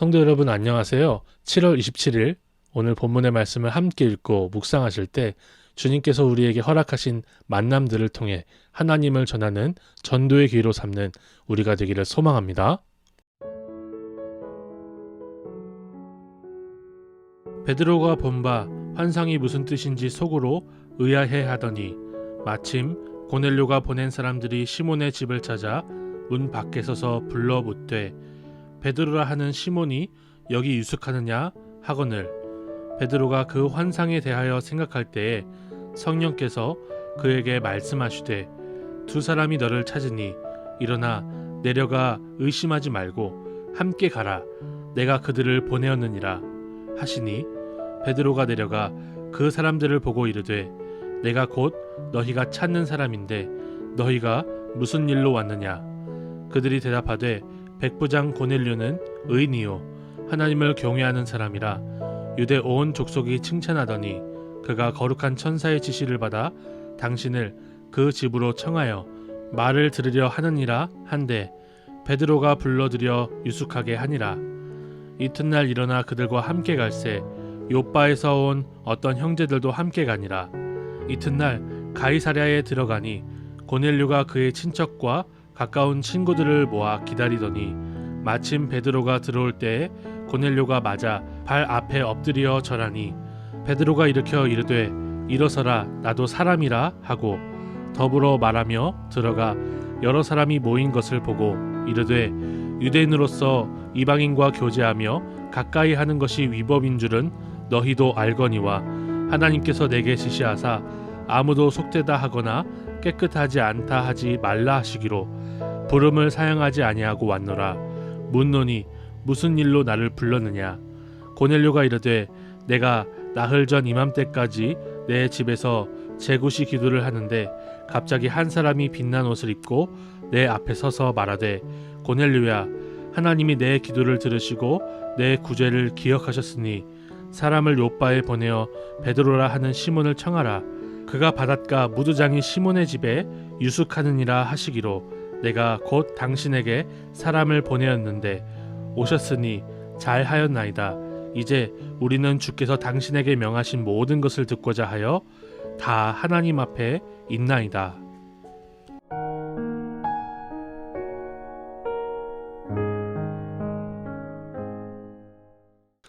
성도 여러분 안녕하세요. 7월 27일 오늘 본문의 말씀을 함께 읽고 묵상하실 때 주님께서 우리에게 허락하신 만남들을 통해 하나님을 전하는 전도의 기회로 삼는 우리가 되기를 소망합니다. 베드로가 본 바 환상이 무슨 뜻인지 속으로 의아해 하더니 마침 고넬료가 보낸 사람들이 시몬의 집을 찾아 문 밖에 서서 불러 묻되 베드로라 하는 시몬이 여기 유숙하느냐 하거늘 베드로가 그 환상에 대하여 생각할 때에 성령께서 그에게 말씀하시되 두 사람이 너를 찾으니 일어나 내려가 의심하지 말고 함께 가라 내가 그들을 보내었느니라 하시니 베드로가 내려가 그 사람들을 보고 이르되 내가 곧 너희가 찾는 사람인데 너희가 무슨 일로 왔느냐 그들이 대답하되 백부장 고넬료는 의인이요 하나님을 경외하는 사람이라 유대 온 족속이 칭찬하더니 그가 거룩한 천사의 지시를 받아 당신을 그 집으로 청하여 말을 들으려 하느니라 한데 베드로가 불러들여 유숙하게 하니라. 이튿날 일어나 그들과 함께 갈새 요빠에서 온 어떤 형제들도 함께 가니라. 이튿날 가이사랴에 들어가니 고넬료가 그의 친척과 가까운 친구들을 모아 기다리더니 마침 베드로가 들어올 때에 고넬료가 맞아 발 앞에 엎드려 절하니 베드로가 일으켜 이르되 일어서라 나도 사람이라 하고 더불어 말하며 들어가 여러 사람이 모인 것을 보고 이르되 유대인으로서 이방인과 교제하며 가까이 하는 것이 위법인 줄은 너희도 알거니와 하나님께서 내게 지시하사 아무도 속되다 하거나 깨끗하지 않다 하지 말라 하시기로 부름을 사양하지 아니하고 왔노라. 묻노니 무슨 일로 나를 불렀느냐. 고넬료가 이르되 내가 나흘 전 이맘때까지 내 집에서 제구시 기도를 하는데 갑자기 한 사람이 빛난 옷을 입고 내 앞에 서서 말하되 고넬료야 하나님이 내 기도를 들으시고 내 구제를 기억하셨으니 사람을 요빠에 보내어 베드로라 하는 시몬을 청하라. 그가 바닷가 무두장이 시몬의 집에 유숙하느니라 하시기로 내가 곧 당신에게 사람을 보내었는데 오셨으니 잘하였나이다. 이제 우리는 주께서 당신에게 명하신 모든 것을 듣고자 하여 다 하나님 앞에 있나이다.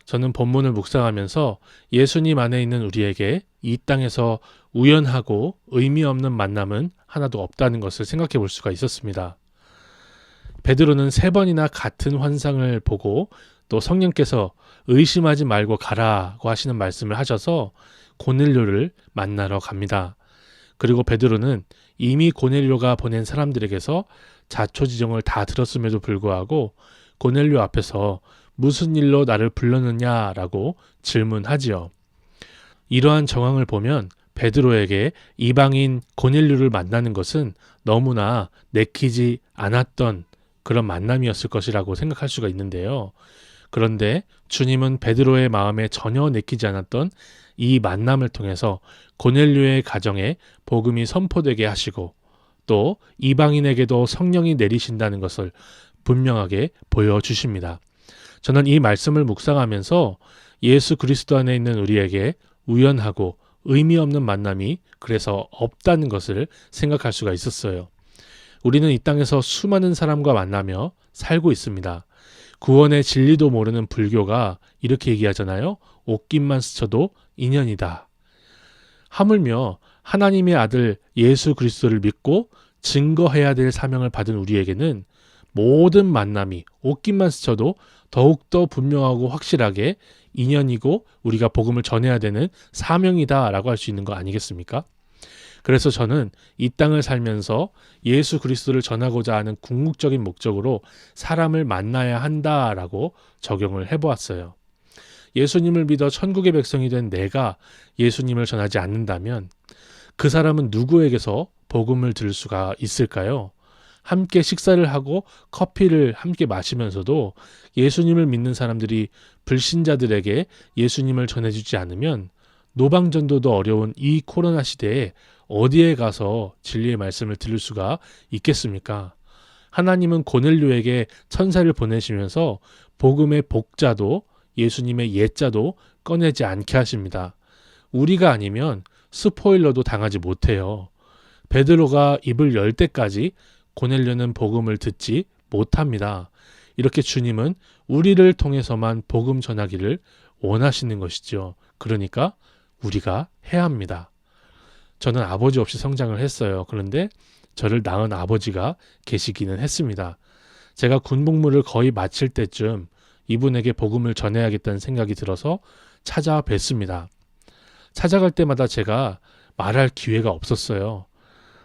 저는 본문을 묵상하면서 예수님 안에 있는 우리에게 이 땅에서 우연하고 의미 없는 만남은 하나도 없다는 것을 생각해 볼 수가 있었습니다. 베드로는 3번이나 같은 환상을 보고 또 성령께서 의심하지 말고 가라고 하시는 말씀을 하셔서 고넬료를 만나러 갑니다. 그리고 베드로는 이미 고넬료가 보낸 사람들에게서 자초지종을 다 들었음에도 불구하고 고넬료 앞에서 무슨 일로 나를 불렀느냐라고 질문하지요. 이러한 정황을 보면 베드로에게 이방인 고넬료를 만나는 것은 너무나 내키지 않았던 그런 만남이었을 것이라고 생각할 수가 있는데요. 그런데 주님은 베드로의 마음에 전혀 내키지 않았던 이 만남을 통해서 고넬료의 가정에 복음이 선포되게 하시고 또 이방인에게도 성령이 내리신다는 것을 분명하게 보여주십니다. 저는 이 말씀을 묵상하면서 예수 그리스도 안에 있는 우리에게 우연하고 의미 없는 만남이 그래서 없다는 것을 생각할 수가 있었어요. 우리는 이 땅에서 수많은 사람과 만나며 살고 있습니다. 구원의 진리도 모르는 불교가 이렇게 얘기하잖아요. 옷깃만 스쳐도 인연이다. 하물며 하나님의 아들 예수 그리스도를 믿고 증거해야 될 사명을 받은 우리에게는 모든 만남이 옷깃만 스쳐도 더욱더 분명하고 확실하게 인연이고 우리가 복음을 전해야 되는 사명이다라고 할 수 있는 거 아니겠습니까? 그래서 저는 이 땅을 살면서 예수 그리스도를 전하고자 하는 궁극적인 목적으로 사람을 만나야 한다라고 적용을 해보았어요. 예수님을 믿어 천국의 백성이 된 내가 예수님을 전하지 않는다면 그 사람은 누구에게서 복음을 들을 수가 있을까요? 함께 식사를 하고 커피를 함께 마시면서도 예수님을 믿는 사람들이 불신자들에게 예수님을 전해주지 않으면 노방전도도 어려운 이 코로나 시대에 어디에 가서 진리의 말씀을 들을 수가 있겠습니까? 하나님은 고넬료에게 천사를 보내시면서 복음의 복자도 예수님의 예자도 꺼내지 않게 하십니다. 우리가 아니면 스포일러도 당하지 못해요. 베드로가 입을 열 때까지 고넬료는 복음을 듣지 못합니다. 이렇게 주님은 우리를 통해서만 복음 전하기를 원하시는 것이죠. 그러니까 우리가 해야 합니다. 저는 아버지 없이 성장을 했어요. 그런데 저를 낳은 아버지가 계시기는 했습니다. 제가 군복무를 거의 마칠 때쯤 이분에게 복음을 전해야겠다는 생각이 들어서 찾아뵀습니다. 찾아갈 때마다 제가 말할 기회가 없었어요.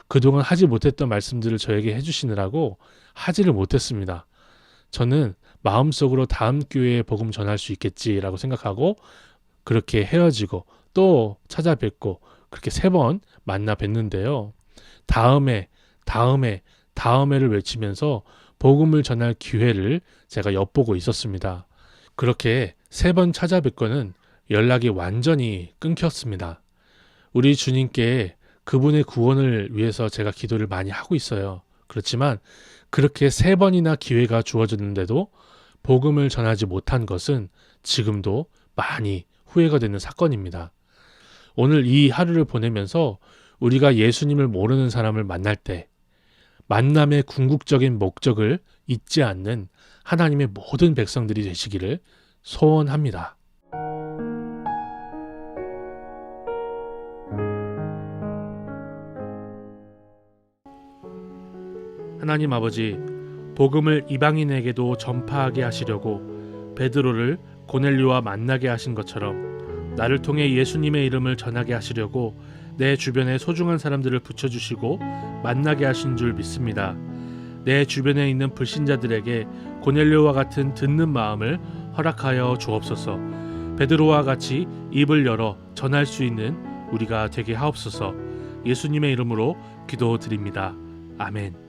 그동안 하지 못했던 말씀들을 저에게 해주시느라고 하지를 못했습니다. 저는 마음속으로 다음 기회에 복음 전할 수 있겠지라고 생각하고 그렇게 헤어지고 또 찾아뵙고 그렇게 3번 만나 뵀는데요. 다음에를 외치면서 복음을 전할 기회를 제가 엿보고 있었습니다. 그렇게 3번 찾아뵙고는 연락이 완전히 끊겼습니다. 우리 주님께 그분의 구원을 위해서 제가 기도를 많이 하고 있어요. 그렇지만 그렇게 3번이나 기회가 주어졌는데도 복음을 전하지 못한 것은 지금도 많이 후회가 되는 사건입니다. 오늘 이 하루를 보내면서 우리가 예수님을 모르는 사람을 만날 때 만남의 궁극적인 목적을 잊지 않는 하나님의 모든 백성들이 되시기를 소원합니다. 하나님 아버지, 복음을 이방인에게도 전파하게 하시려고 베드로를 고넬료와 만나게 하신 것처럼 나를 통해 예수님의 이름을 전하게 하시려고 내 주변에 소중한 사람들을 붙여주시고 만나게 하신 줄 믿습니다. 내 주변에 있는 불신자들에게 고넬료와 같은 듣는 마음을 허락하여 주옵소서. 베드로와 같이 입을 열어 전할 수 있는 우리가 되게 하옵소서. 예수님의 이름으로 기도드립니다. 아멘.